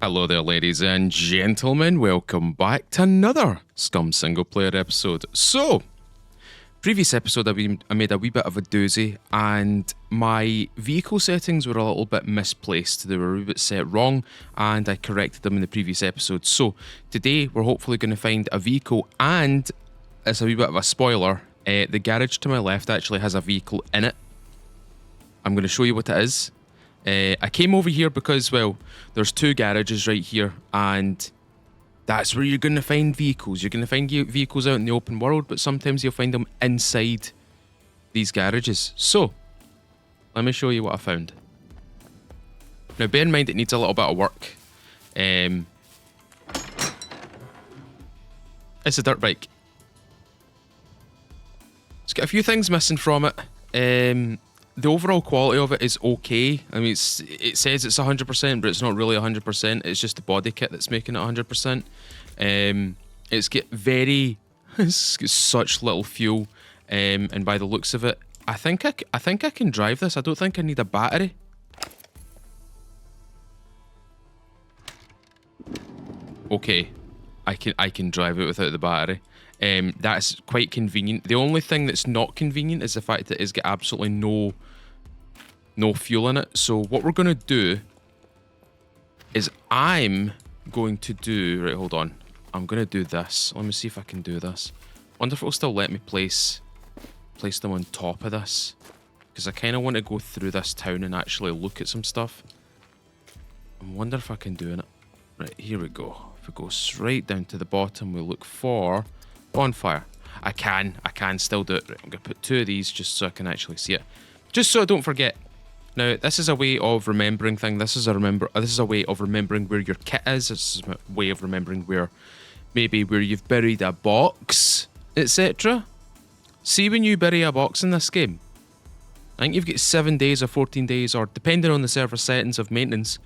Hello there, ladies and gentlemen. Welcome back to another SCUM single player episode. So, previous episode I made a wee bit of a doozy, and my vehicle settings were a little bit misplaced. They were a wee bit set wrong, and I corrected them in the previous episode. So, today we're hopefully going to find a vehicle, and it's a wee bit of a spoiler. The garage to my left actually has a vehicle in it. I'm going to show you what it is. I came over here because, well, there's two garages right here, and that's where you're going to find vehicles. You're going to find vehicles out in the open world, but sometimes you'll find them inside these garages. So, let me show you what I found. Now, bear in mind it needs a little bit of work. It's a dirt bike. It's got a few things missing from it. The overall quality of it is okay. I mean, it says it's 100%, but it's not really 100%. It's just the body kit that's making it 100%. It's got it's got such little fuel, and by the looks of it, I think I can drive this. I don't think I need a battery. Okay, I can drive it without the battery. That's quite convenient. The only thing that's not convenient is the fact that it's got absolutely no fuel in it. So what we're going to do is I'm going to do... Right, hold on. I'm going to do this. Let me see if I can do this. Wonder if it'll still let me place them on top of this. Because I kind of want to go through this town and actually look at some stuff. I wonder if I can do it. Right, here we go. If it goes right down to the bottom, we look for bonfire. I can still do it. Right, I'm going to put two of these just so I can actually see it. Just so I don't forget. Now, this is a way of remembering things. This is a way of remembering where your kit is. This is a way of remembering where you've buried a box, etc. See, when you bury a box in this game, I think you've got 7 days or 14 days, or depending on the server settings of maintenance.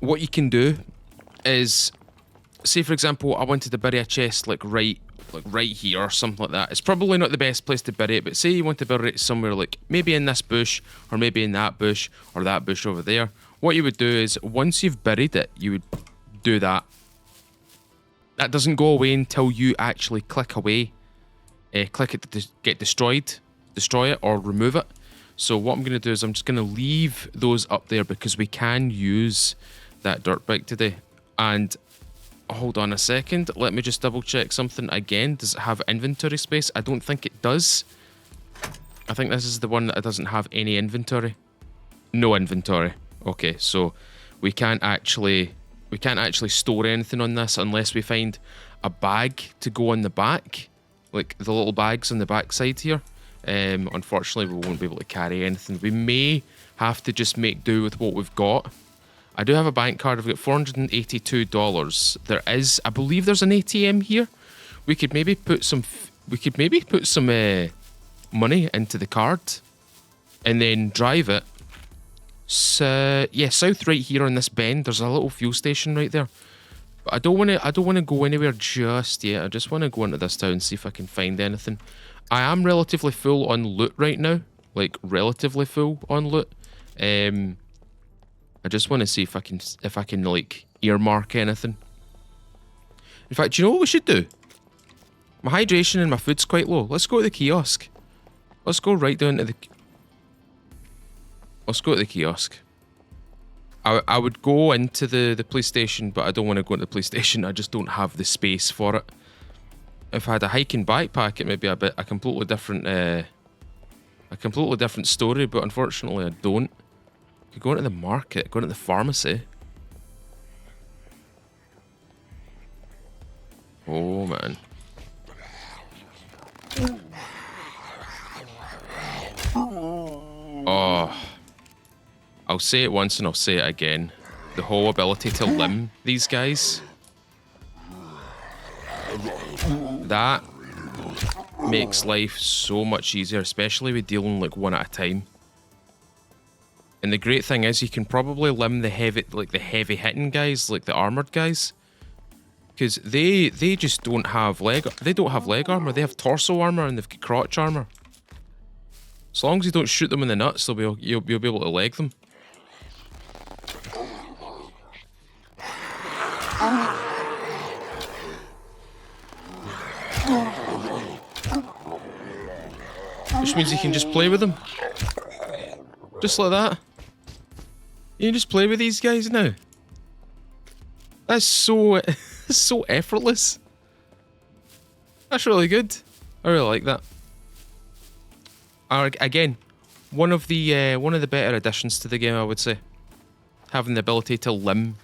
What you can do is, say for example, I wanted to bury a chest like right here or something like that. It's probably not the best place to bury it, but say you want to bury it somewhere like maybe in this bush, or maybe in that bush, or that bush over there. What you would do is, once you've buried it, you would do that. That doesn't go away until you actually click away. Click it to get destroyed, destroy it, or remove it. So what I'm going to do is I'm just going to leave those up there because we can use that dirt bike today. And hold on a second, let me just double check something again. Does it have inventory space? I don't think it does. I think this is the one that doesn't have any inventory. No inventory. Okay, so we can't actually store anything on this unless we find a bag to go on the back, like the little bags on the back side here. Unfortunately, we won't be able to carry anything. We may have to just make do with what we've got. I do have a bank card. I've got $482. There is, I believe, there's an ATM here. We could maybe put some. Money into the card, and then drive it. So yeah, south right here on this bend. There's a little fuel station right there. But I don't want to go anywhere just yet. I just want to go into this town and see if I can find anything. I am relatively full on loot right now. Like relatively full on loot. I just want to see if I can like earmark anything. In fact, you know what we should do? My hydration and my food's quite low. Let's go to the kiosk. Let's go right down to the... Let's go to the kiosk. I would go into the police station, but I don't want to go into the police station. I just don't have the space for it. If I had a hiking backpack, it may be a completely different story, but unfortunately I don't. You go into the market, go into the pharmacy. Oh man. Oh. I'll say it once and I'll say it again. The whole ability to limb these guys. That makes life so much easier, especially with dealing like one at a time. And the great thing is you can probably limb the heavy hitting guys, like the armored guys. Because they just don't have leg armor, they have torso armor and they've got crotch armor. As long as you don't shoot them in the nuts, you'll be able to leg them. which means you can just play with them. Just like that. You can just play with these guys now. That's so so effortless. That's really good. I really like that. Again, one of the better additions to the game, I would say. Having the ability to limb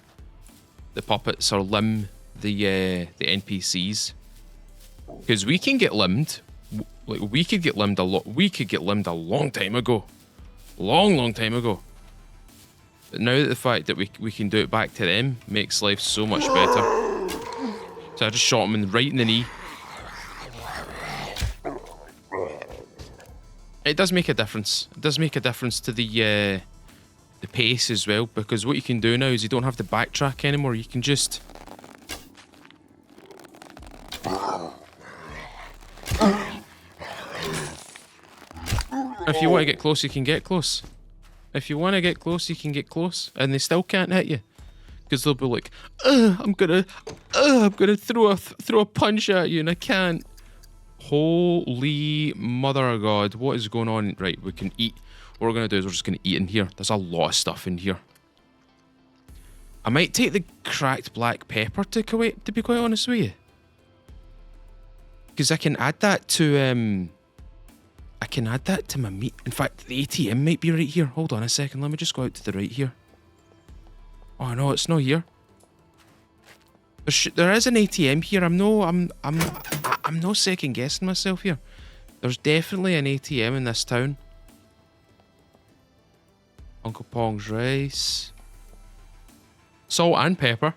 the puppets or limb the NPCs, because we can get limbed. Like, we could get limbed a lot. We could get limbed a long time ago, long time ago. But now that the fact that we can do it back to them makes life so much better. So I just shot him right in the knee. It does make a difference. It does make a difference to the pace as well, because what you can do now is you don't have to backtrack anymore. You can just... If you want to get close, you can get close. If you want to get close, you can get close, and they still can't hit you, because they'll be like, I'm gonna throw a punch at you, and I can't. Holy mother of God, what is going on? Right, we can eat. What we're gonna do is we're just gonna eat in here. There's a lot of stuff in here. I might take the cracked black pepper to be quite honest with you, because I can add that to my meat. In fact, the ATM might be right here. Hold on a second. Let me just go out to the right here. Oh no, it's not here. There is an ATM here. I'm no second guessing myself here. There's definitely an ATM in this town. Uncle Pong's rice, salt and pepper.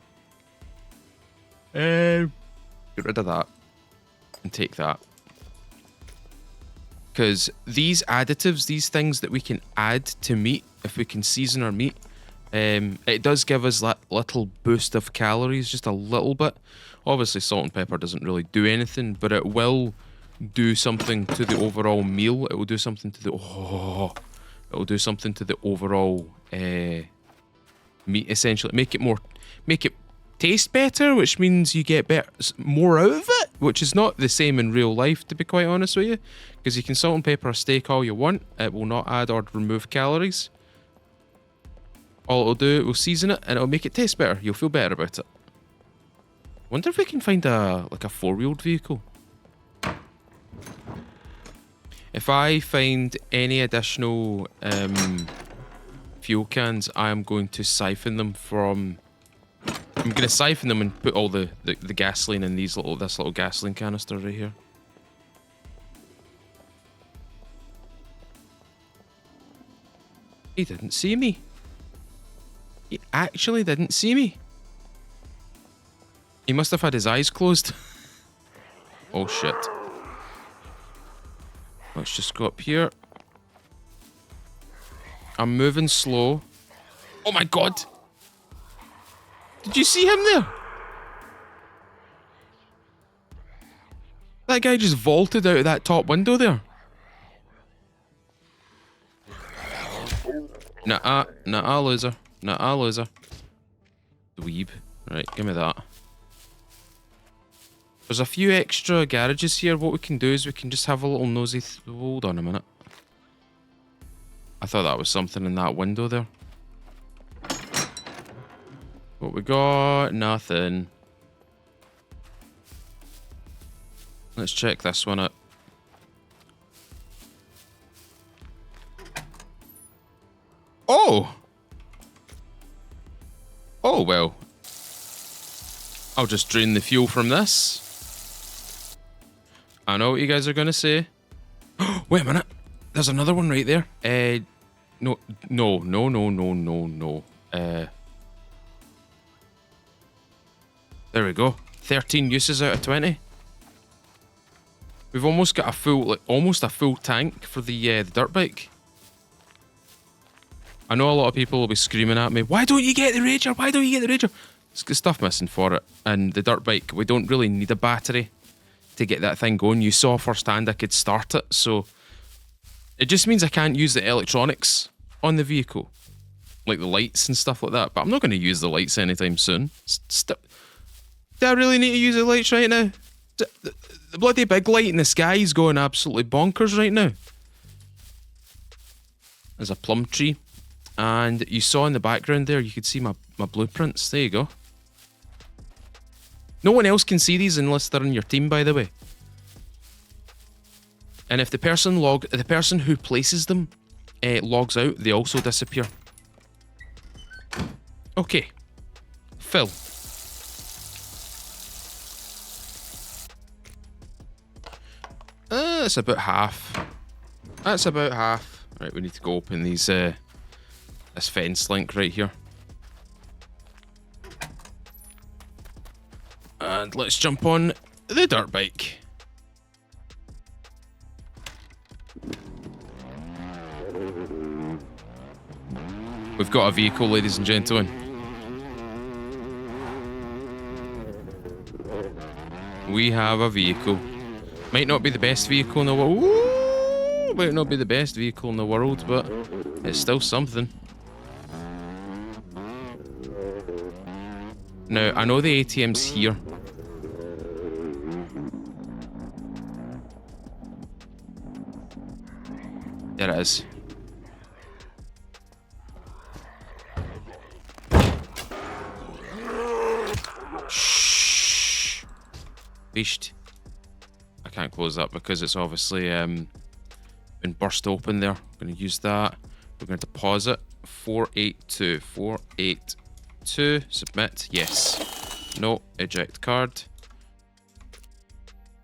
Get rid of that and take that. Because these additives, these things that we can add to meat, if we can season our meat, it does give us that little boost of calories, just a little bit. Obviously, salt and pepper doesn't really do anything, but it will do something to the overall meal. It will do something to the it will do something to the overall meat. Essentially, make it taste better, which means you get more out of it, which is not the same in real life, to be quite honest with you, because you can salt and pepper a steak all you want, it will not add or remove calories. All it'll do, it will season it and it'll make it taste better. You'll feel better about it. Wonder if we can find a 4-wheeled vehicle. If I find any additional fuel cans, I am going to siphon them from... I'm going to siphon them and put all the gasoline in this little gasoline canister right here. He didn't see me. He actually didn't see me. He must have had his eyes closed. Oh shit. Let's just go up here. I'm moving slow. Oh my God. Did you see him there? That guy just vaulted out of that top window there. Nah, loser. Nah, loser. Dweeb. Right, give me that. There's a few extra garages here. What we can do is we can just have a little nosy... Hold on a minute. I thought that was something in that window there. What we got? Nothing. Let's check this one out. Oh! Oh, well. I'll just drain the fuel from this. I know what you guys are going to say. Wait a minute. There's another one right there. No. There we go. 13 uses out of 20. We've almost got a full, almost a full tank for the dirt bike. I know a lot of people will be screaming at me, why don't you get the Rager? Why don't you get the Rager? It's got stuff missing for it. And the dirt bike, we don't really need a battery to get that thing going. You saw firsthand I could start it, so it just means I can't use the electronics on the vehicle, like the lights and stuff like that. But I'm not going to use the lights anytime soon. Do I really need to use the lights right now? The bloody big light in the sky is going absolutely bonkers right now. There's a plum tree. And you saw in the background there, you could see my blueprints. There you go. No one else can see these unless they're in your team, by the way. And if the person who places them logs out, they also disappear. Okay. Fill. That's about half. That's about half. Right, we need to go open these this fence link right here. And let's jump on the dirt bike. We've got a vehicle, ladies and gentlemen. We have a vehicle. Might not be the best vehicle in the world. Might not be the best vehicle in the world, but it's still something. Now, I know the ATM's here. There it is. Shh. Beast. I can't close that because it's obviously been burst open there. I'm going to use that. We're going to deposit 482. 482. Submit. Yes. No. Eject card.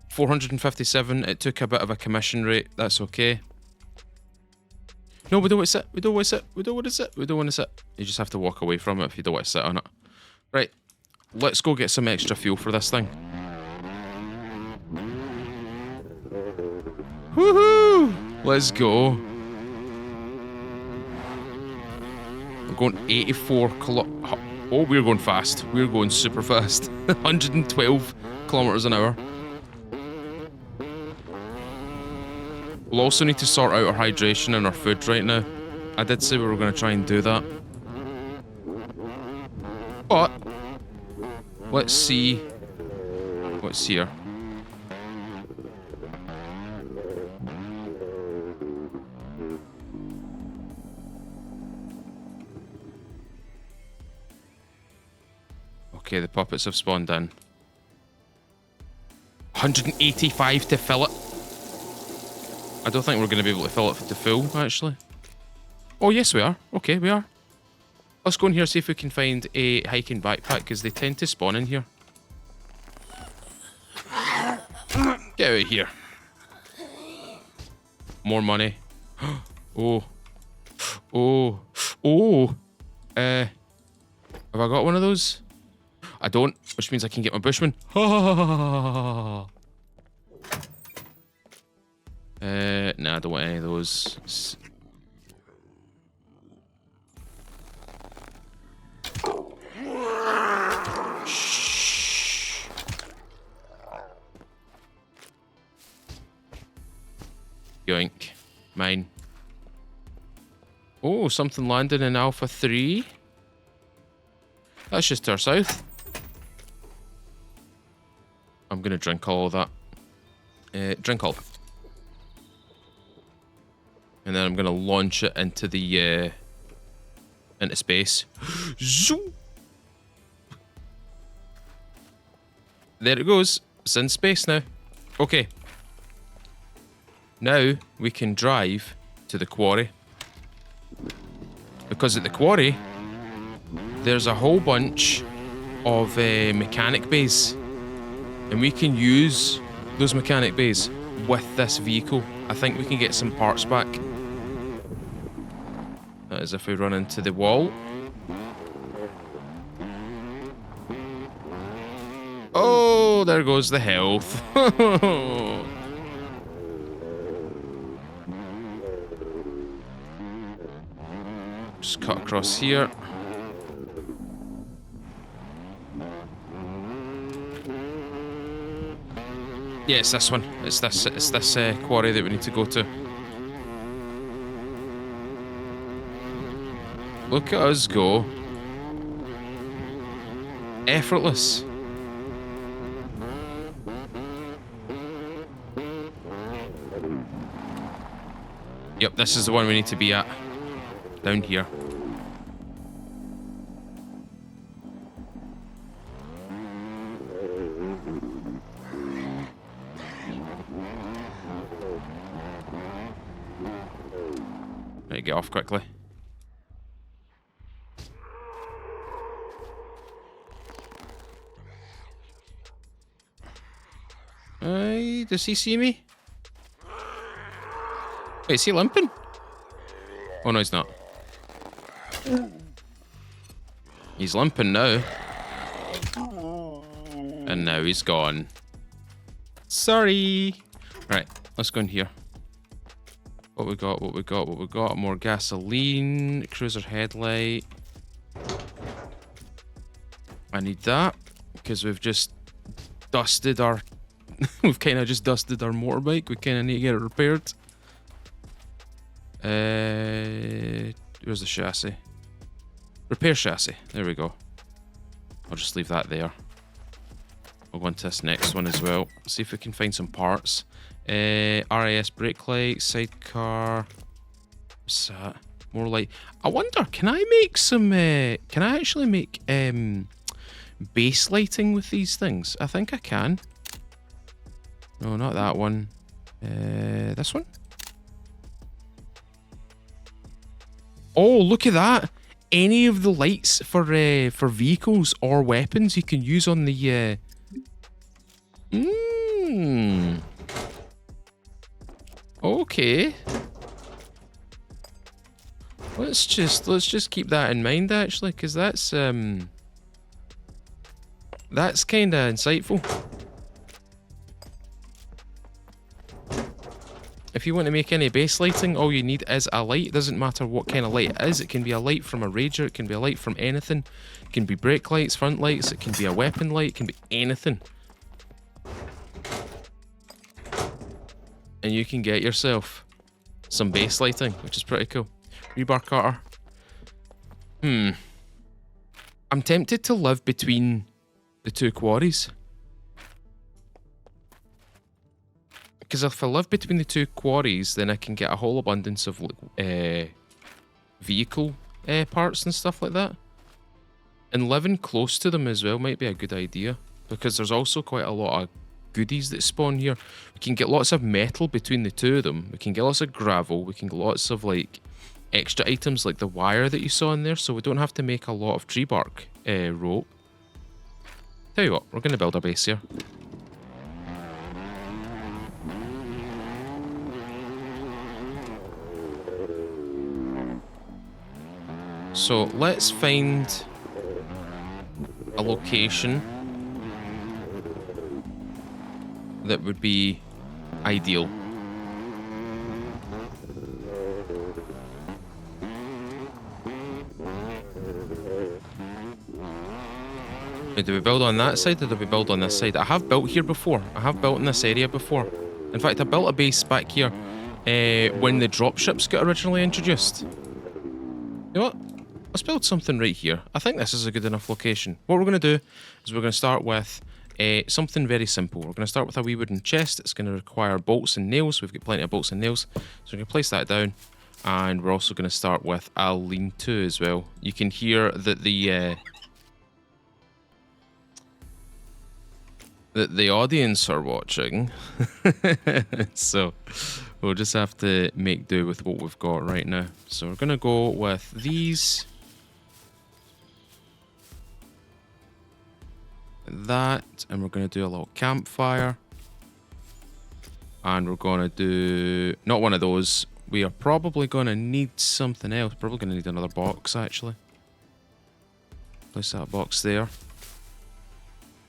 457. It took a bit of a commission rate. That's okay. No, we don't want to sit. We don't want to sit. We don't want to sit. We don't want to sit. You just have to walk away from it if you don't want to sit on it. Right. Let's go get some extra fuel for this thing. Woohoo! Let's go. We're going 84 Oh, we're going fast. We're going super fast. 112 kilometers an hour. We'll also need to sort out our hydration and our food right now. I did say we were going to try and do that. But let's see what's here. Okay, the puppets have spawned in. 185 to fill it. I don't think we're going to be able to fill it to full, actually. Oh, yes, we are. Okay, we are. Let's go in here, see if we can find a hiking backpack, because they tend to spawn in here. Get out of here. More money. Oh. Oh. Oh. Have I got one of those? I don't, which means I can get my bushman. Nah, I don't want any of those. Shh. Yoink. Mine. Oh, something landed in Alpha 3. That's just to our south. I'm gonna drink all of that. Drink all of it. And then I'm gonna launch it into the into space. Zoom. There it goes. It's in space now. Okay. Now we can drive to the quarry. Because at the quarry, there's a whole bunch of mechanic bays. And we can use those mechanic bays with this vehicle. I think we can get some parts back. That is if we run into the wall. Oh, there goes the health. Just cut across here. Yeah, it's this one. It's this quarry that we need to go to. Look at us go. Effortless. Yep, this is the one we need to be at. Down here. Right, get off quickly. Does he see me? Wait, is he limping? Oh no, he's not. He's limping now. And now he's gone. Sorry. Right, let's go in here. What we got, what we got, what we got. More gasoline, cruiser headlight. I need that, because we've just dusted our... we've kind of just dusted our motorbike. We kind of need to get it repaired. Where's the chassis? Repair chassis. There we go. I'll just leave that there. We'll go on to this next one as well. See if we can find some parts. RAS brake light, sidecar. What's that? More light. I wonder, can I make some... can I actually make base lighting with these things? I think I can. No, not that one. This one? Oh, look at that! Any of the lights for vehicles or weapons you can use on the... Okay. Let's just keep that in mind, actually, because that's kind of insightful. If you want to make any base lighting, all you need is a light. It doesn't matter what kind of light it is. It can be a light from a rager. It can be a light from anything. It can be brake lights, front lights. It can be a weapon light. It can be anything. And you can get yourself some base lighting, which is pretty cool. Rebar cutter. I'm tempted to live between the two quarries. Because if I live between the two quarries, then I can get a whole abundance of vehicle parts and stuff like that. And living close to them as well might be a good idea. Because there's also quite a lot of goodies that spawn here. We can get lots of metal between the two of them. We can get lots of gravel. We can get lots of like extra items like the wire that you saw in there. So we don't have to make a lot of tree bark rope. Tell you what, we're going to build a base here. So let's find a location that would be ideal. Now, do we build on that side or do we build on this side? I have built here before. I have built in this area before. In fact, I built a base back here when the dropships got originally introduced. You know what? Let's build something right here. I think this is a good enough location. What we're going to do is we're going to start with something very simple. We're going to start with a wee wooden chest. It's going to require bolts and nails. We've got plenty of bolts and nails. So we're going to place that down. And we're also going to start with a lean-to as well. You can hear that the audience are watching. So we'll just have to make do with what we've got right now. So we're going to go with these. That, and we're going to do a little campfire, and we're going to do not one of those. We are probably going to need something else. Probably going to need another box, actually. Place that box there.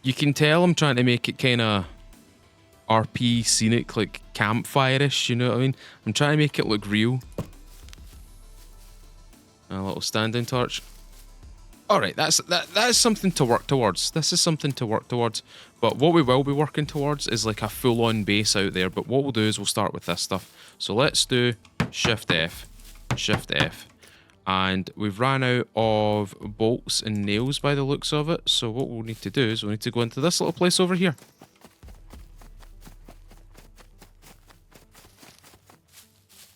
You can tell I'm trying to make it kind of RP scenic, like campfire-ish, you know what I mean? I'm trying to make it look real. A little standing torch. Alright, that's something to work towards. This is something to work towards. But what we will be working towards is like a full-on base out there. But what we'll do is we'll start with this stuff. So let's do Shift F. Shift F. And we've ran out of bolts and nails by the looks of it. So what we'll need to do is we'll need to go into this little place over here.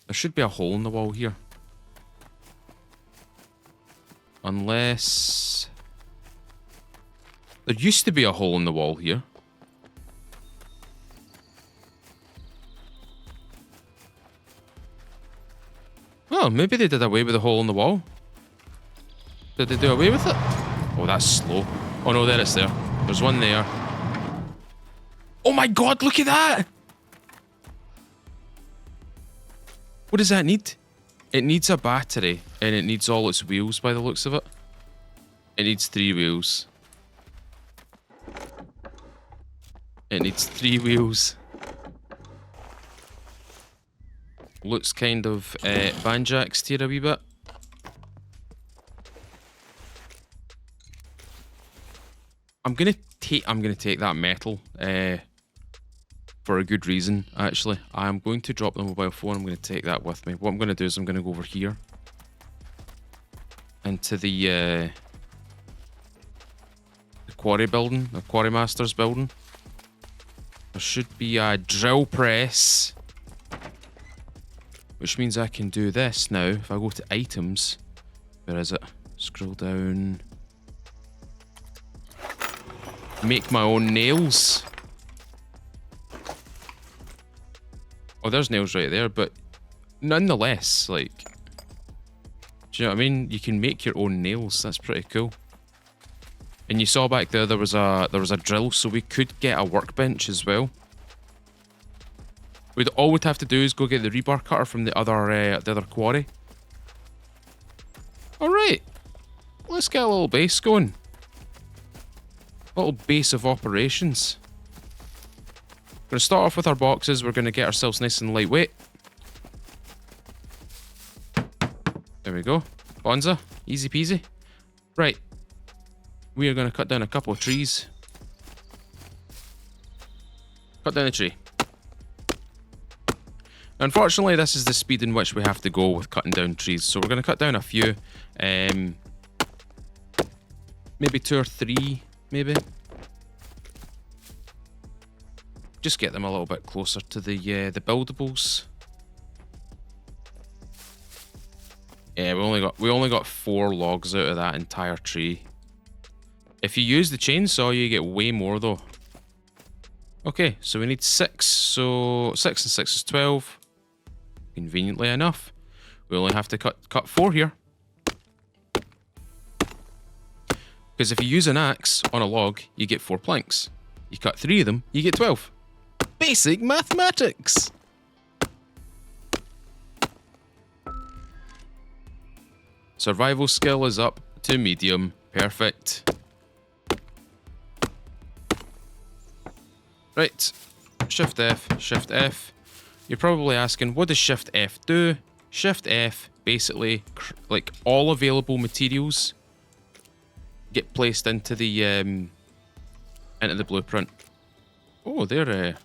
There should be a hole in the wall here. Unless... There used to be a hole in the wall here. Oh, maybe they did away with the hole in the wall. Did they do away with it? Oh, that's slow. Oh no, there it's there. There's one there. Oh my god, look at that! What does that need? It needs a battery, and it needs all its wheels by the looks of it. It needs 3 wheels. It needs 3 wheels. Looks kind of banjaxed here a wee bit. I'm gonna take that metal for a good reason. Actually, I'm going to drop the mobile phone. I'm going to take that with me. What I'm going to do is I'm going to go over here into the quarry building, the quarry master's building. There should be a drill press, which means I can do this now. If I go to items, where is it? Scroll down. Make my own nails. Oh, there's nails right there, but nonetheless, like, do you know what I mean? You can make your own nails. That's pretty cool. And you saw back there was a drill, so we could get a workbench as well. All we'd have to do is go get the rebar cutter from the other quarry. All right, let's get a little base going. A little base of operations. We're going to start off with our boxes. We're going to get ourselves nice and lightweight. There we go. Bonza. Easy peasy. Right. We are going to cut down a couple of trees. Cut down a tree. Unfortunately, this is the speed in which we have to go with cutting down trees. So we're going to cut down a few. Maybe 2 or 3, maybe. Just get them a little bit closer to the buildables. Yeah, we only got 4 logs out of that entire tree. If you use the chainsaw, you get way more though. Okay, so we need 6. So 6 and 6 is 12. Conveniently enough, we only have to cut 4 here. Because if you use an axe on a log, you get 4 planks. You cut 3 of them, you get 12. Basic mathematics! Survival skill is up to medium. Perfect. Right. Shift F, Shift F. You're probably asking, what does Shift F do? Shift F, basically, like all available materials get placed into the blueprint. Oh, they're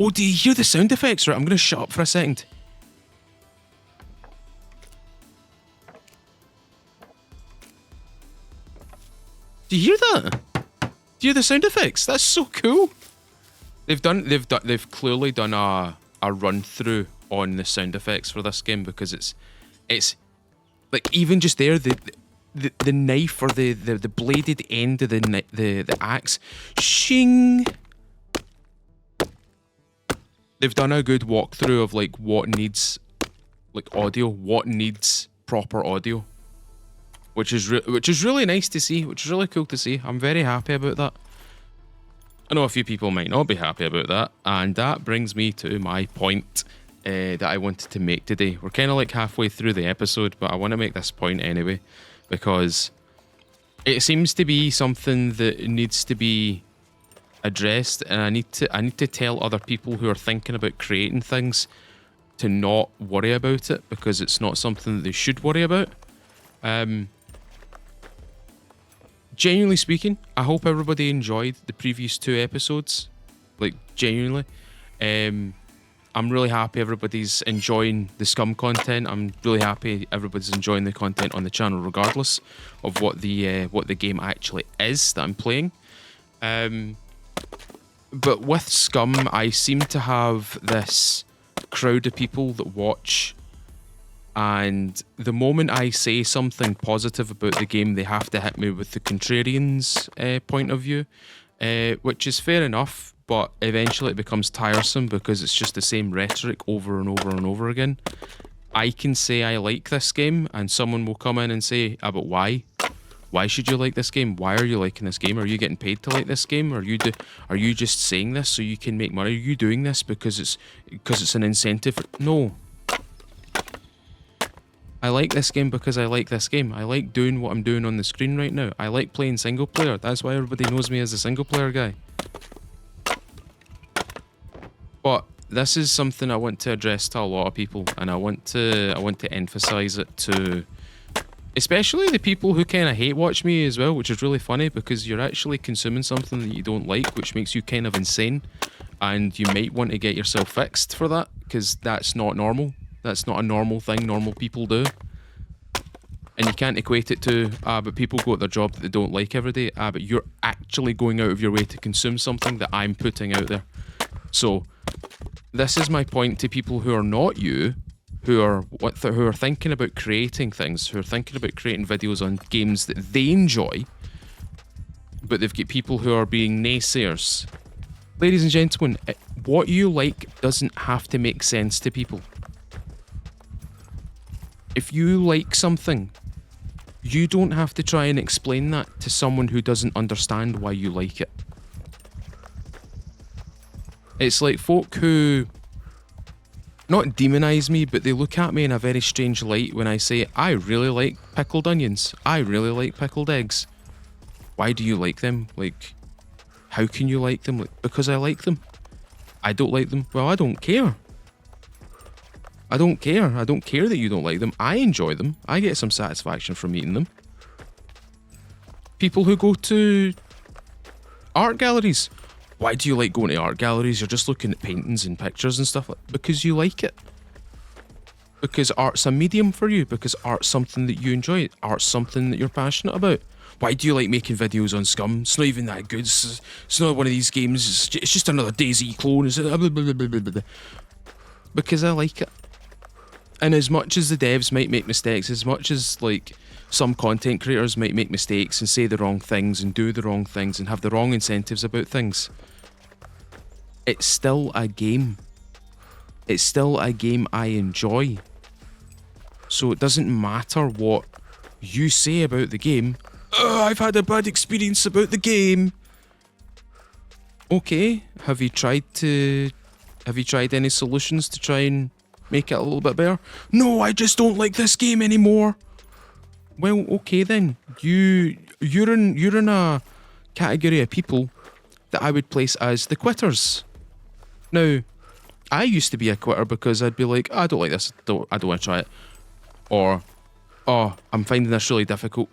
Oh, do you hear the sound effects? Right, I'm going to shut up for a second. Do you hear that? Do you hear the sound effects? That's so cool. They've clearly done a run through on the sound effects for this game, because it's like, even just there, the knife, or the bladed end of the axe, shing. They've done a good walkthrough of like what needs like audio, what needs proper audio, which is really nice to see, which is really cool to see. I'm very happy about that. I know a few people might not be happy about that, and that brings me to my point that I wanted to make today. We're kind of like halfway through the episode, but I want to make this point anyway, because it seems to be something that needs to be addressed, and I need to tell other people who are thinking about creating things to not worry about it, because it's not something that they should worry about. Genuinely speaking, I hope everybody enjoyed the previous 2 episodes. Like, genuinely. I'm really happy everybody's enjoying the SCUM content. I'm really happy everybody's enjoying the content on the channel, regardless of what the game actually is that I'm playing. But with SCUM, I seem to have this crowd of people that watch And the moment I say something positive about the game, they have to hit me with the contrarian's point of view, which is fair enough, but eventually it becomes tiresome because it's just the same rhetoric over and over and over again. I can say I like this game, and someone will come in and say, but why? Why should you like this game? Why are you liking this game? Are you getting paid to like this game? Are you just saying this so you can make money? Are you doing this because it's an incentive? No. I like this game because I like this game. I like doing what I'm doing on the screen right now. I like playing single player. That's why everybody knows me as a single player guy. But this is something I want to address to a lot of people, and I want to emphasize it to especially the people who kind of hate watch me as well, which is really funny because you're actually consuming something that you don't like, which makes you kind of insane, and you might want to get yourself fixed for that because that's not normal. That's not a normal thing normal people do. And you can't equate it to, but people go at their job that they don't like every day. But you're actually going out of your way to consume something that I'm putting out there. So, this is my point to people who are not you, who are thinking about creating things, who are thinking about creating videos on games that they enjoy, but they've got people who are being naysayers. Ladies and gentlemen, what you like doesn't have to make sense to people. If you like something, you don't have to try and explain that to someone who doesn't understand why you like it. It's like folk who not demonize me, but they look at me in a very strange light when I say, I really like pickled onions. I really like pickled eggs. Why do you like them? Like, how can you like them? Like, because I like them. I don't like them. Well, I don't care. I don't care. I don't care that you don't like them. I enjoy them. I get some satisfaction from eating them. People who go to art galleries. Why do you like going to art galleries? You're just looking at paintings and pictures and stuff like that. Because you like it. Because art's a medium for you. Because art's something that you enjoy. Art's something that you're passionate about. Why do you like making videos on SCUM? It's not even that good. It's not one of these games. It's just another DayZ clone. Because I like it. And as much as the devs might make mistakes, as much as like some content creators might make mistakes and say the wrong things and do the wrong things and have the wrong incentives about things, it's still a game. It's still a game I enjoy. So it doesn't matter what you say about the game. I've had a bad experience about the game. Okay, have you tried any solutions to try and make it a little bit better? No, I just don't like this game anymore. Well, okay then. You're in a category of people that I would place as the quitters. Now, I used to be a quitter because I'd be like, I don't like this, I don't want to try it. Or, oh, I'm finding this really difficult.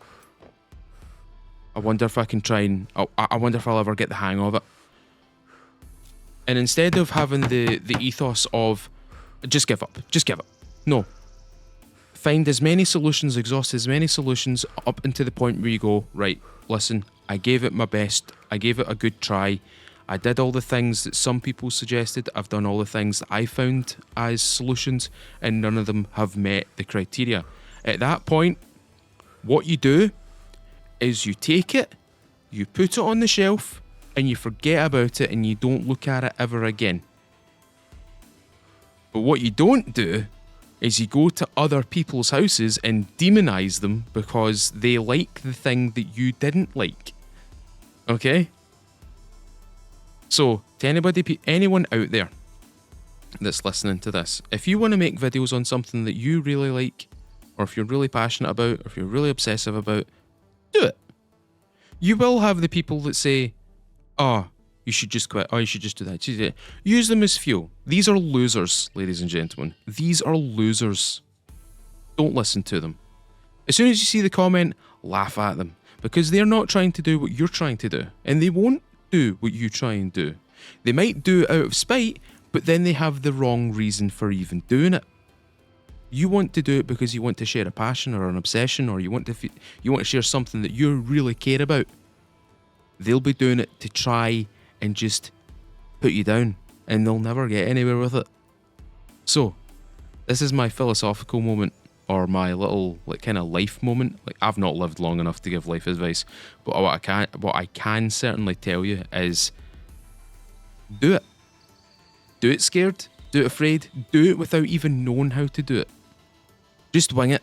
I wonder if I can try and, I wonder if I'll ever get the hang of it. And instead of having the ethos of, just give up. No. Find as many solutions, exhaust as many solutions up until the point where you go, right, listen, I gave it my best. I gave it a good try. I did all the things that some people suggested. I've done all the things that I found as solutions, and none of them have met the criteria. At that point, what you do is you take it, you put it on the shelf, and you forget about it and you don't look at it ever again. But what you don't do is you go to other people's houses and demonize them because they like the thing that you didn't like. Okay? So, to anyone out there that's listening to this, if you want to make videos on something that you really like, or if you're really passionate about, or if you're really obsessive about, do it. You will have the people that say, oh, you should just quit. Oh, you should just do that. Use them as fuel. These are losers, ladies and gentlemen. These are losers. Don't listen to them. As soon as you see the comment, laugh at them. Because they're not trying to do what you're trying to do. And they won't do what you try and do. They might do it out of spite, but then they have the wrong reason for even doing it. You want to do it because you want to share a passion or an obsession, or you want to share something that you really care about. They'll be doing it to try and just put you down, and they'll never get anywhere with it. So, this is my philosophical moment. or my little like kind of life moment. Like, I've not lived long enough to give life advice, but what I can certainly tell you is do it. Do it scared, do it afraid, do it without even knowing how to do it. Just wing it.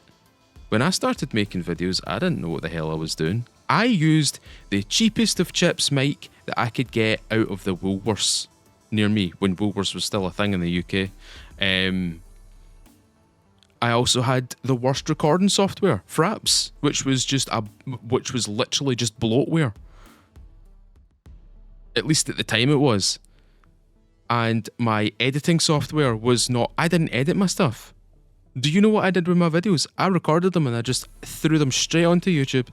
When I started making videos, I didn't know what the hell I was doing. I used the cheapest of chips mic that I could get out of the Woolworths near me when Woolworths was still a thing in the UK. I also had the worst recording software, Fraps, which was literally just bloatware. At least at the time it was. And my editing software was not... I didn't edit my stuff. Do you know what I did with my videos? I recorded them and I just threw them straight onto YouTube.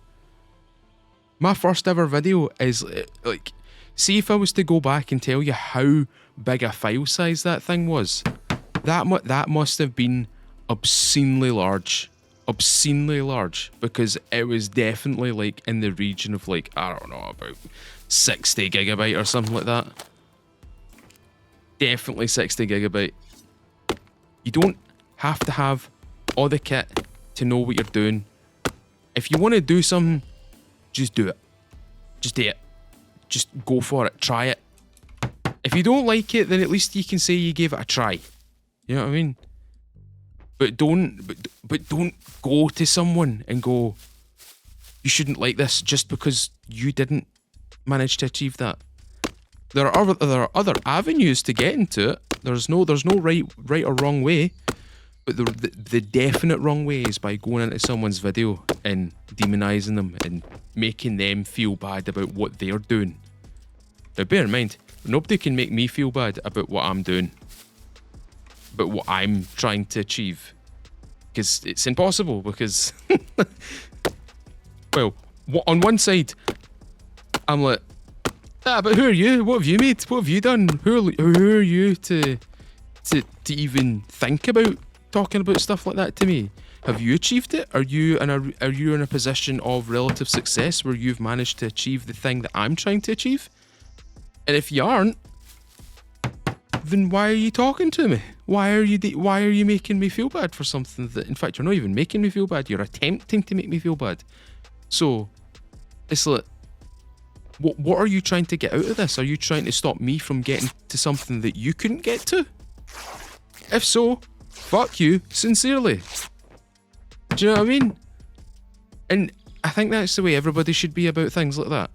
My first ever video is like... See if I was to go back and tell you how big a file size that thing was. That must have been obscenely large. Obscenely large. Because it was definitely like in the region of like, I don't know, about 60 gigabyte or something like that. Definitely 60 gigabyte. You don't have to have all the kit to know what you're doing. If you want to do something, just do it. Just do it. Just go for it. Try it. If you don't like it, then at least you can say you gave it a try. You know what I mean? But don't go to someone and go, you shouldn't like this just because you didn't manage to achieve that. There are other avenues to get into it. There's no right or wrong way. But the definite wrong way is by going into someone's video and demonizing them and making them feel bad about what they're doing. Now bear in mind, nobody can make me feel bad about what I'm doing, but what I'm trying to achieve. Because it's impossible, because... well, on one side, I'm like, but who are you? What have you made? What have you done? Who are you to even think about talking about stuff like that to me? Have you achieved it? Are you in a position of relative success where you've managed to achieve the thing that I'm trying to achieve? And if you aren't, then why are you talking to me? Why are you making me feel bad for something that, in fact, you're not even making me feel bad. You're attempting to make me feel bad. So it's like, what are you trying to get out of this? Are you trying to stop me from getting to something that you couldn't get to? If so, fuck you, sincerely. Do you know what I mean? And I think that's the way everybody should be about things like that.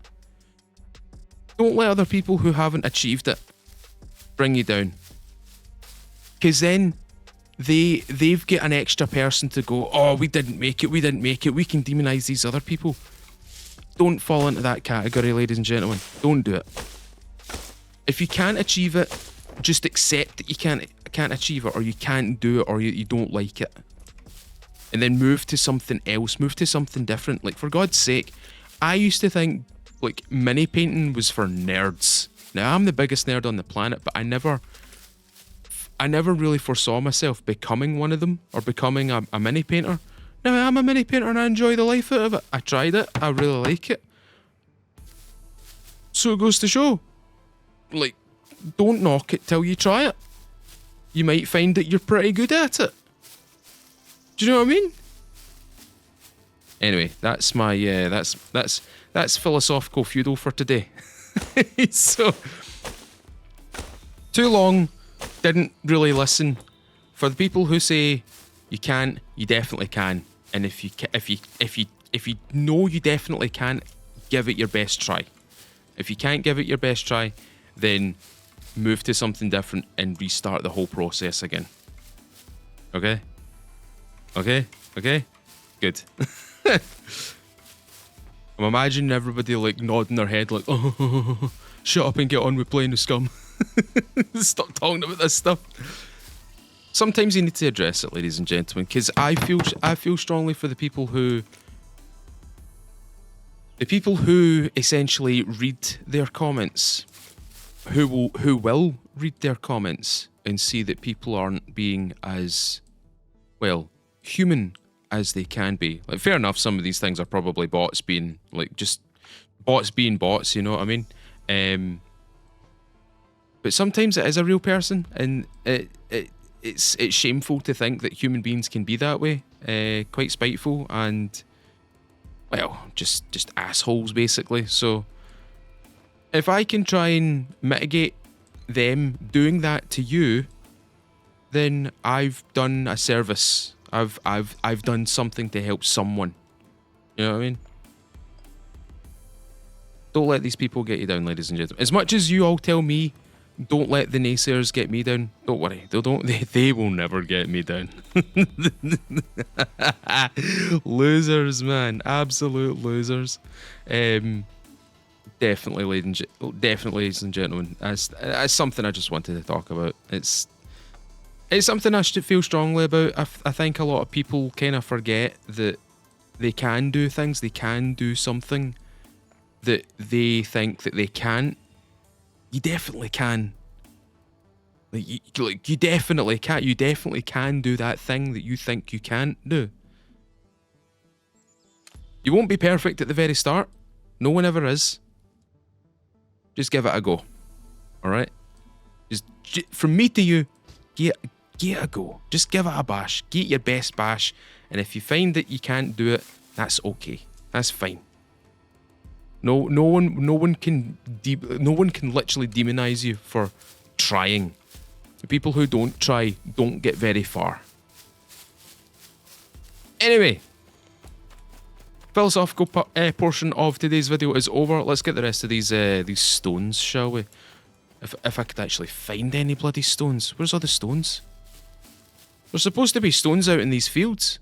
Don't let other people who haven't achieved it bring you down. Because then they've got an extra person to go, oh, we didn't make it, we can demonise these other people. Don't fall into that category, ladies and gentlemen. Don't do it. If you can't achieve it, just accept that you can't achieve it, or you can't do it, or you don't like it. And then move to something else, move to something different. Like, for God's sake, I used to think like mini painting was for nerds. Now, I'm the biggest nerd on the planet, but I never really foresaw myself becoming one of them, or becoming a mini painter. Now, I'm a mini painter and I enjoy the life out of it. I tried it, I really like it. So it goes to show, like, don't knock it till you try it. You might find that you're pretty good at it. Do you know what I mean? Anyway, that's my that's philosophical feudal for today. So, too long, didn't really listen. For the people who say you can't, you definitely can. And if you know you definitely can, give it your best try. If you can't give it your best try, then move to something different and restart the whole process again. Okay? Okay? Okay? Good. I'm imagining everybody like nodding their head like, oh, shut up and get on with playing the SCUM. Stop talking about this stuff. Sometimes you need to address it, ladies and gentlemen, because I feel strongly for the people who essentially read their comments, who will read their comments and see that people aren't being as, well, human as they can be. Like, fair enough, some of these things are probably bots being, like, just bots being bots, you know what I mean? But sometimes it is a real person, and it's shameful to think that human beings can be that way. quite spiteful, and well, just assholes basically. So if I can try and mitigate them doing that to you, then I've done a service. I've done something to help someone. You know what I mean? Don't let these people get you down, ladies and gentlemen. As much as you all tell me, don't let the naysayers get me down. Don't worry, they will never get me down. Losers, man, absolute losers. Definitely, ladies and gentlemen. That's something I just wanted to talk about. It's something I should feel strongly about. I think a lot of people kind of forget that they can do things. They can do something that they think that they can't. You definitely can. Like you definitely can. You definitely can do that thing that you think you can't do. You won't be perfect at the very start. No one ever is. Just give it a go. Alright? Just from me to you, give it a go. Just give it a bash. Give it your best bash. And if you find that you can't do it, that's okay. That's fine. No one can literally demonize you for trying. The people who don't try don't get very far. Anyway, philosophical portion of today's video is over. Let's get the rest of these stones, shall we? If I could actually find any bloody stones. Where's all the stones? There's supposed to be stones out in these fields.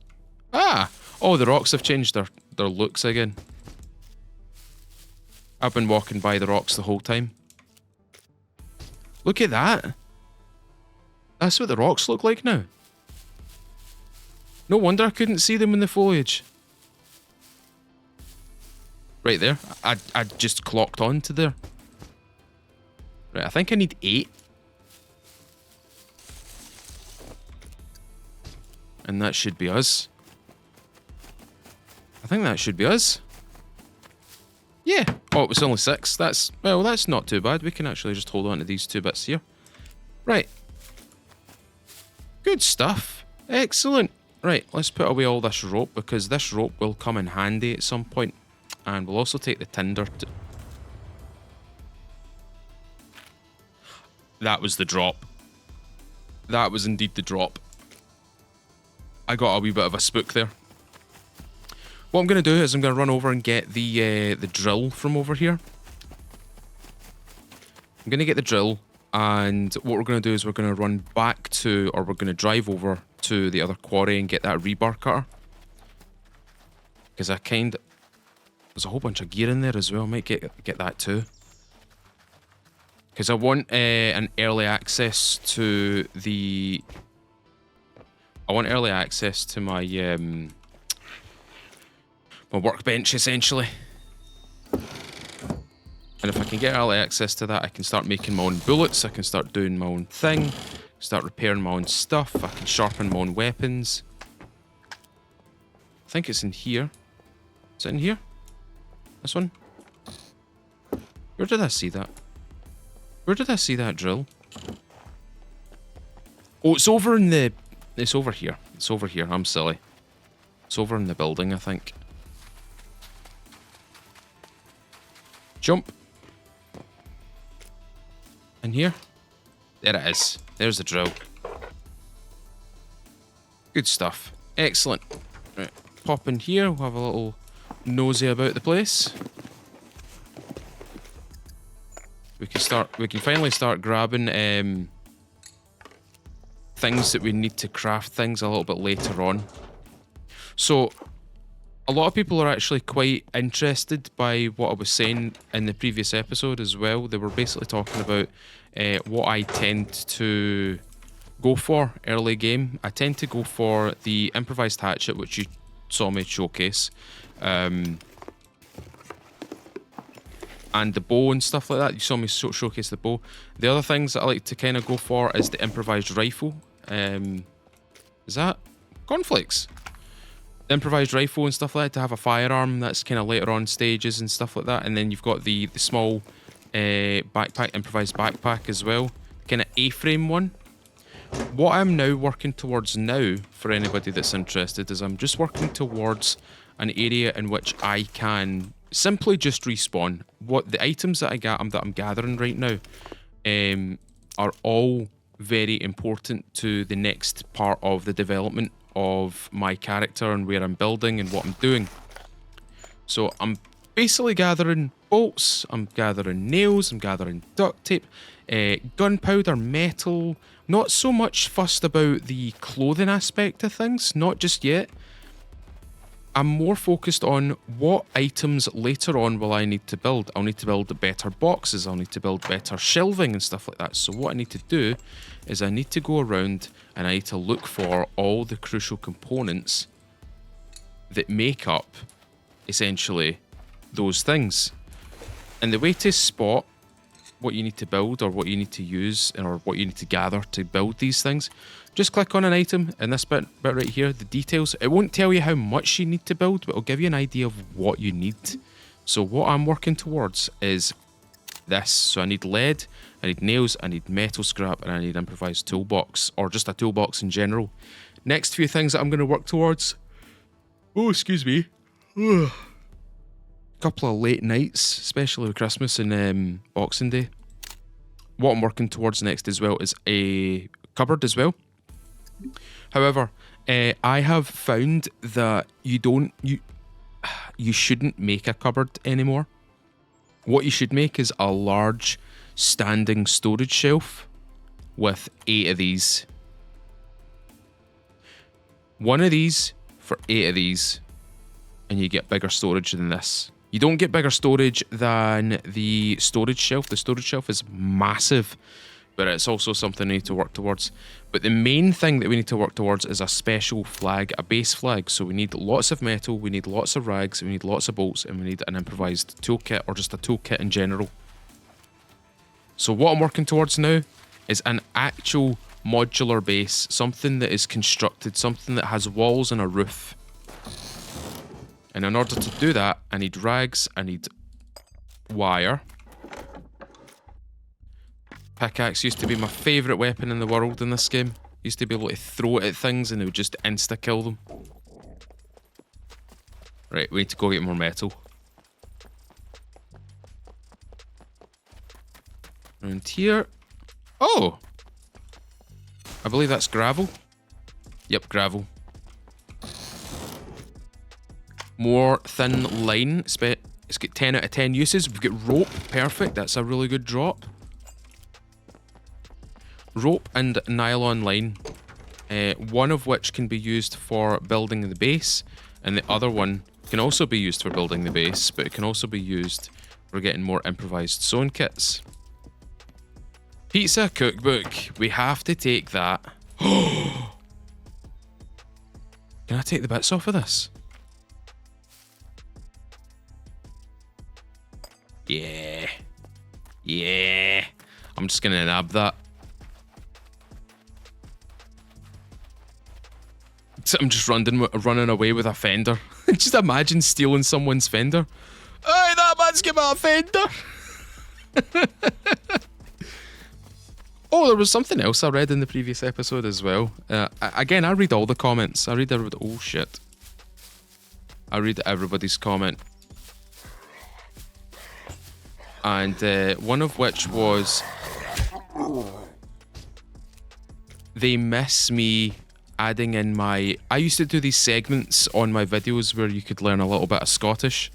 Ah! Oh, the rocks have changed their looks again. I've been walking by the rocks the whole time. Look at that. That's what the rocks look like now. No wonder I couldn't see them in the foliage. Right there. I just clocked on to there. Right, I think I need 8. And that should be us. I think that should be us. Yeah. Oh, it was only 6. That's not too bad. We can actually just hold on to these 2 bits here. Right. Good stuff. Excellent. Right, let's put away all this rope, because this rope will come in handy at some point. And we'll also take the tinder. That was the drop. That was indeed the drop. I got a wee bit of a spook there. What I'm going to do is I'm going to run over and get the drill from over here. I'm going to get the drill, and what we're going to do is we're going to run back to, or we're going to drive over to the other quarry and get that rebar cutter. Because there's a whole bunch of gear in there as well. I might get that too. Because I want an early access to the... I want early access to my my workbench, essentially. And if I can get early access to that, I can start making my own bullets, I can start doing my own thing, start repairing my own stuff, I can sharpen my own weapons. I think it's in here. Is it in here? This one? Where did I see that? Where did I see that drill? Oh, it's over in the... It's over here. It's over here. I'm silly. It's over in the building, I think. Jump. In here. There it is. There's the drill. Good stuff. Excellent. Right. Pop in here. We'll have a little nosy about the place. We can finally start grabbing things that we need to craft things a little bit later on. So a lot of people are actually quite interested by what I was saying in the previous episode as well. They were basically talking about what I tend to go for early game. I tend to go for the improvised hatchet, which you saw me showcase, and the bow and stuff like that. You saw me showcase the bow. The other things that I like to kind of go for is the improvised rifle. Is that cornflakes? The improvised rifle and stuff like that, to have a firearm. That's kind of later on stages and stuff like that. And then you've got the small backpack, improvised backpack as well, kind of A-frame one. what I'm now working towards now, for anybody that's interested, is I'm just working towards an area in which I can simply just respawn. What the items that I'm gathering right now are all very important to the next part of the development of my character and where I'm building and what I'm doing. So I'm basically gathering bolts, I'm gathering nails, I'm gathering duct tape, gunpowder, metal. Not so much fussed about the clothing aspect of things, not just yet. I'm more focused on what items later on will I need to build. I'll need to build better boxes, I'll need to build better shelving and stuff like that. So what I need to do is I need to go around and I need to look for all the crucial components that make up, essentially, those things. And the way to spot what you need to build or what you need to use or what you need to gather to build these things, just click on an item in this bit right here, the details. It won't tell you how much you need to build, but it'll give you an idea of what you need. So what I'm working towards is this. So I need lead, I need nails, I need metal scrap, and I need improvised toolbox, or just a toolbox in general. Next few things that I'm going to work towards. Oh, excuse me. Couple of late nights, especially with Christmas and Boxing Day. What I'm working towards next as well is a cupboard as well. However, I have found that you shouldn't make a cupboard anymore. What you should make is a large standing storage shelf with 8 of these. One of these for 8 of these, and you get bigger storage than this. You don't get bigger storage than the storage shelf. The storage shelf is massive, but it's also something we need to work towards. But the main thing that we need to work towards is a special flag, a base flag. So we need lots of metal, we need lots of rags, we need lots of bolts, and we need an improvised toolkit, or just a toolkit in general. So what I'm working towards now is an actual modular base, something that is constructed, something that has walls and a roof. And in order to do that, I need rags, I need wire. Pickaxe used to be my favourite weapon in the world in this game. Used to be able to throw it at things and it would just insta-kill them. Right, we need to go get more metal. Around here. Oh! I believe that's gravel. Yep, gravel. More thin line. It's got 10 out of 10 uses. We've got rope. Perfect. That's a really good drop. Rope and nylon line. One of which can be used for building the base, and the other one can also be used for building the base, but it can also be used for getting more improvised sewing kits. Pizza cookbook. We have to take that. Can I take the bits off of this? Yeah. Yeah. I'm just gonna nab that. So I'm just running away with a fender. Just imagine stealing someone's fender. Hey, that man's got my fender. Oh, there was something else I read in the previous episode as well. Again, I read all the comments. I read everybody. Oh shit. I read everybody's comment. And one of which was, they miss me adding in my... I used to do these segments on my videos where you could learn a little bit of Scottish.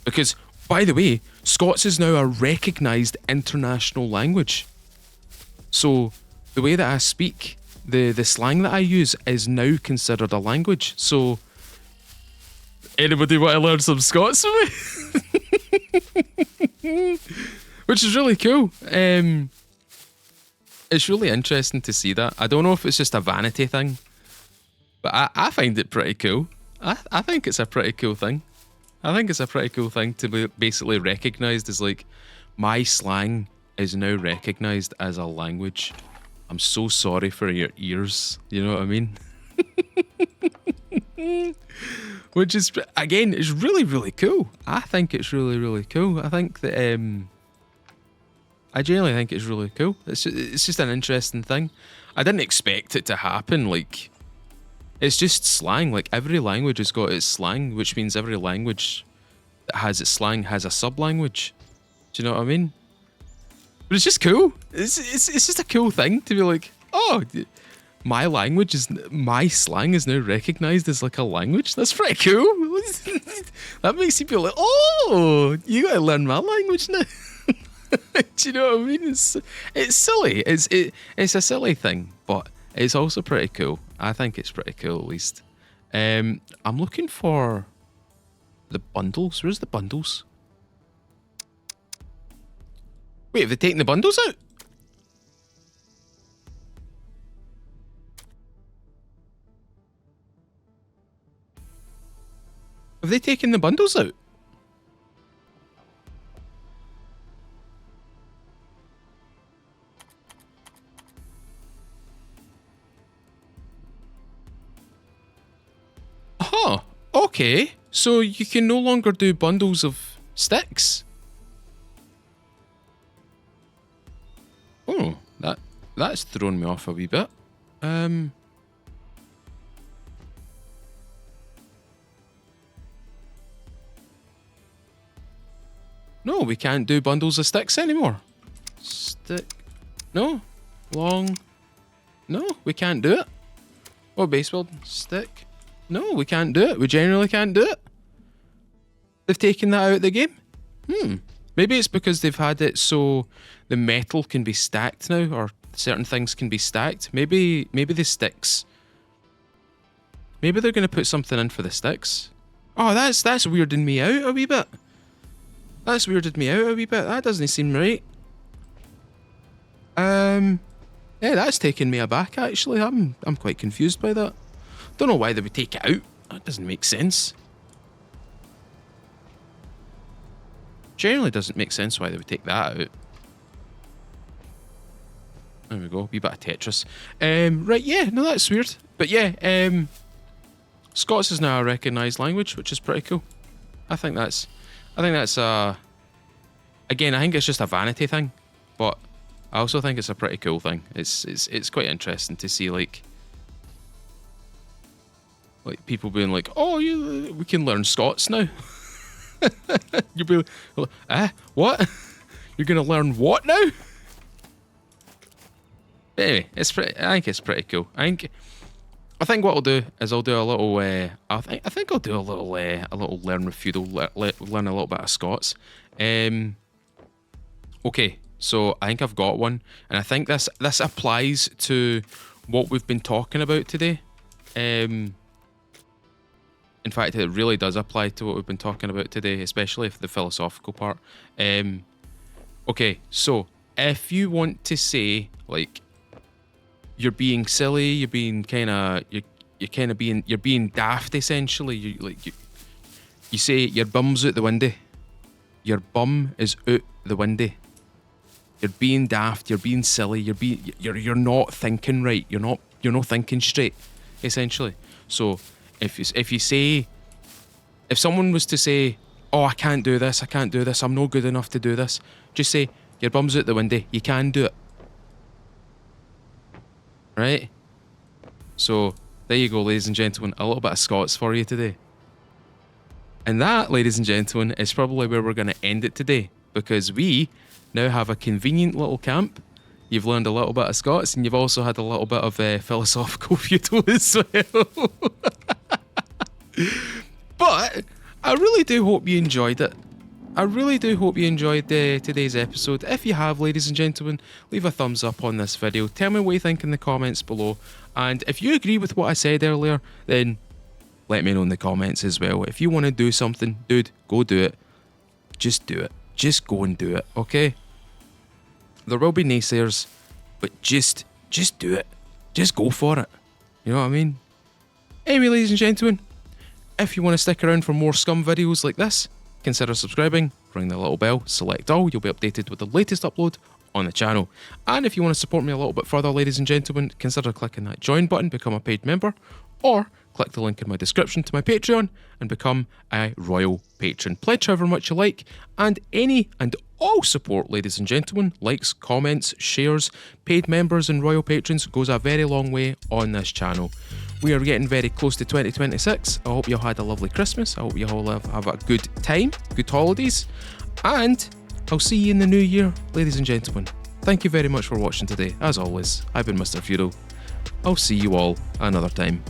Because, by the way, Scots is now a recognised international language. So, the way that I speak, the slang that I use is now considered a language. So, anybody want to learn some Scots with me? Which is really cool. It's really interesting to see that. I don't know if it's just a vanity thing, but I find it pretty cool. I think it's a pretty cool thing. I think it's a pretty cool thing to be basically recognised as, like, my slang is now recognised as a language. I'm so sorry for your ears, you know what I mean? Which is, again, is really, really cool. I think it's really, really cool. I think that, I genuinely think it's really cool. It's just an interesting thing. I didn't expect it to happen. Like, it's just slang. Like, every language has got its slang, which means every language that has its slang has a sub-language. Do you know what I mean? But it's just cool. It's just a cool thing to be like, oh, my slang is now recognized as like a language. That's pretty cool. That makes you feel like, oh, you gotta learn my language now. Do you know what I mean? It's silly. It's a silly thing, but it's also pretty cool. I think it's pretty cool, at least. I'm looking for the bundles. Where's the bundles? Wait, have they taken the bundles out? Have they taken the bundles out? Oh, okay. So you can no longer do bundles of sticks. Oh, that's thrown me off a wee bit. No, we can't do bundles of sticks anymore. Stick. No. Long. No, we can't do it. Oh, baseball. Stick. No, we can't do it. We generally can't do it. They've taken that out of the game? Maybe it's because they've had it so the metal can be stacked now, or certain things can be stacked. Maybe the sticks. Maybe they're going to put something in for the sticks. Oh, that's weirding me out a wee bit. That's weirded me out a wee bit. That doesn't seem right. Yeah, that's taken me aback, actually. I'm quite confused by that. Don't know why they would take it out. That doesn't make sense. Generally doesn't make sense why they would take that out. There we go, wee bit of Tetris. Right, yeah, no, that's weird. But yeah, Scots is now a recognised language, which is pretty cool. I think that's again, I think it's just a vanity thing, but I also think it's a pretty cool thing. It's quite interesting to see like people being like, oh, we can learn Scots now. You'll be like, what? You're gonna learn what now? But anyway, I think it's pretty cool. I think what I'll do is I'll do a little. I think I'll do a little learn with Feudal, learn a little bit of Scots. Okay, so I think I've got one, and I think this applies to what we've been talking about today. In fact, it really does apply to what we've been talking about today, especially for the philosophical part. Okay, so if you want to say like you're being silly, you're being you're being daft, essentially. You say your bum's out the window. Your bum is out the window. You're being daft. You're being silly. You're not thinking right. You're not thinking straight, essentially. So if someone was to say, oh, I can't do this, I'm not good enough to do this, just say your bum's out the window. You can do it. Right? So there you go, ladies and gentlemen, a little bit of Scots for you today. And that, ladies and gentlemen, is probably where we're going to end it today, because we now have a convenient little camp. You've learned a little bit of Scots, and you've also had a little bit of philosophical feudal as well. But I really do hope you enjoyed it. I really do hope you enjoyed today's episode. If you have, ladies and gentlemen, leave a thumbs up on this video. Tell me what you think in the comments below. And if you agree with what I said earlier, then let me know in the comments as well. If you want to do something, dude, go do it. Just do it. Just go and do it, okay? There will be naysayers, but just do it. Just go for it. You know what I mean? Anyway, ladies and gentlemen, if you want to stick around for more SCUM videos like this, consider subscribing, ring the little bell, select all, you'll be updated with the latest upload on the channel. And if you want to support me a little bit further, ladies and gentlemen, consider clicking that join button, become a paid member, or click the link in my description to my Patreon and become a royal patron. Pledge however much you like, and any and all support, ladies and gentlemen. Likes, comments, shares, paid members and royal patrons goes a very long way on this channel. We are getting very close to 2026. I hope you all had a lovely Christmas. I hope you all have a good time, good holidays, and I'll see you in the new year, ladies and gentlemen. Thank you very much for watching today. As always, I've been Mr. Feudal. I'll see you all another time.